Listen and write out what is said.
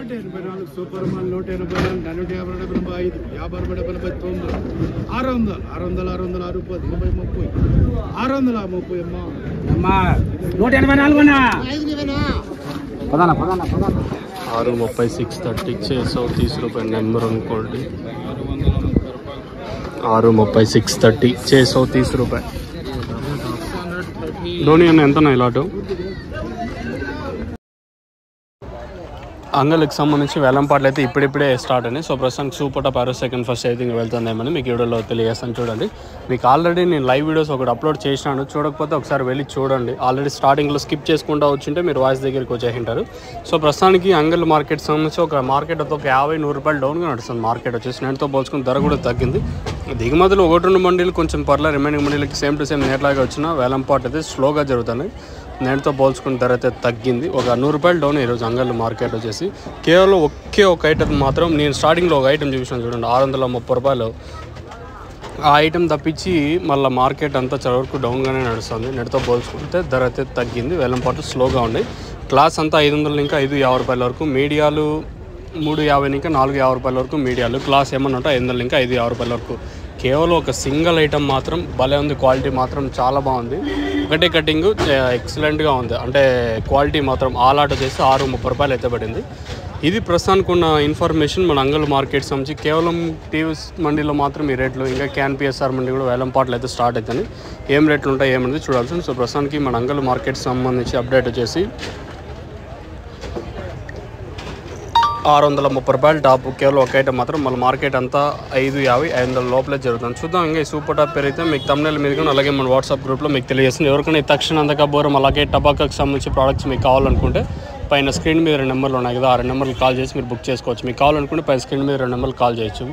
184 super mall 184 455 50 600 అమ్మా 630 630 630 number अनुकोंडी 630 630 630 Dhoni అన్న ఎంత ఇలాటు అంగళ్ళకి సంబంధించి వేలంపాట్లు అయితే ఇప్పుడిప్పుడే స్టార్ట్ అయినాయి. సో ప్రస్తుతానికి సూపర్ టాప్ 62nd ఫస్ట్ అయితే వెళ్తుందేమని మీకు వీడియోలో తెలియజేస్తాను. చూడండి, మీకు ఆల్రెడీ నేను లైవ్ వీడియోస్ ఒకటి అప్లోడ్ చేసినాను, చూడకపోతే ఒకసారి వెళ్ళి చూడండి. ఆల్రెడీ స్టార్టింగ్లో స్కిప్ చేసుకుంటూ వచ్చింటే మీరు వాయిస్ దగ్గరికి వచ్చేసింటారు. సో ప్రస్తుతానికి అంగల్ మార్కెట్ సంబంధించి ఒక మార్కెట్ ఒక 50-100 రూపాయలు డౌన్గా నడుస్తుంది. మార్కెట్ వచ్చేసి నేటితో పోల్చుకుని ధర కూడా తగ్గింది. దిగుమతులు 1-2 మండీలు కొంచెం పర్లేదు, రిమైనింగ్ మండీలకి సేమ్ టు సేమ్ నేట్లాగా వచ్చిన వేలంపాటు అయితే స్లోగా జరుగుతున్నాయి. నేటితో పోల్చుకున్న ధర అయితే తగ్గింది, ఒక 100 రూపాయలు డౌన్ ఈరోజు అంగళ్ళు మార్కెట్ వచ్చేసి. కేవలం ఒక ఐటమ్ మాత్రం నేను స్టార్టింగ్లో ఒక ఐటమ్ చూపించాను చూడండి, 630 రూపాయలు. ఆ ఐటమ్ తప్పించి మళ్ళీ మార్కెట్ అంతా చాలా వరకు డౌన్గానే నడుస్తుంది. నేటితో పోల్చుకుంటే ధర అయితే తగ్గింది, వేలంపాటు స్లోగా ఉన్నాయి. క్లాస్ అంతా 500 ఇంకా 550 రూపాయల వరకు, మీడియాలు 350 ఇంకా 450 రూపాయల వరకు మీడియాలు. క్లాస్ ఏమన్నా ఉంటే 500 ఇంకా 550 రూపాయల వరకు. కేవలం ఒక సింగిల్ ఐటమ్ మాత్రం భలే ఉంది, క్వాలిటీ మాత్రం చాలా బాగుంది. ఒకటే కటింగ్ ఎక్సలెంట్గా ఉంది, అంటే క్వాలిటీ మాత్రం ఆల్ ఆట చేసి 630 రూపాయలు అయితే పడింది. ఇది ప్రస్తుతానికి ఉన్న ఇన్ఫర్మేషన్ మన అంగల్ మార్కెట్ సంబంధించి. కేవలం టీవీఎస్ మండీలో మాత్రం ఈ రేట్లు, ఇంకా క్యాన్ పిఎస్ఆర్ మండీ కూడా వేలంపాట్లు అయితే స్టార్ట్ అవుతాయి. ఏం రేట్లు ఉంటాయి ఏమనేది చూడాల్సింది. సో ప్రస్తుతానికి మన అంగల్ మార్కెట్ సంబంధించి అప్డేట్ వచ్చేసి 630 రూపాయలు టాప్. కేవలం ఒక ఐటమ్ మాత్రం మన మార్కెట్ అంతా 550-500 లోపలే జరుగుతుంది. చూద్దాం, ఇంకా ఈ సూపర్ టాప్ పెరిగితే మీకు తమ్నెల్ మీద కూడా అలాగే మన వాట్సాప్ గ్రూప్లో మీకు తెలియజేస్తుంది. ఎవరికైనా తక్షణ అందకపోరం అలాగే టబాకాకి సంబంధించి ప్రోడక్ట్స్ మీకు కావాలనుకుంటే పైన స్క్రీన్ మీద 2 నెంబర్లు ఉన్నాయి కదా, ఆ 2 నెంబర్లు కాల్ చేసి మీరు బుక్ చేసుకోవచ్చు. మీకు కావాలనుకుంటే పైన స్క్రీన్ మీద 2 నెంబర్లు కాల్ చేయొచ్చు.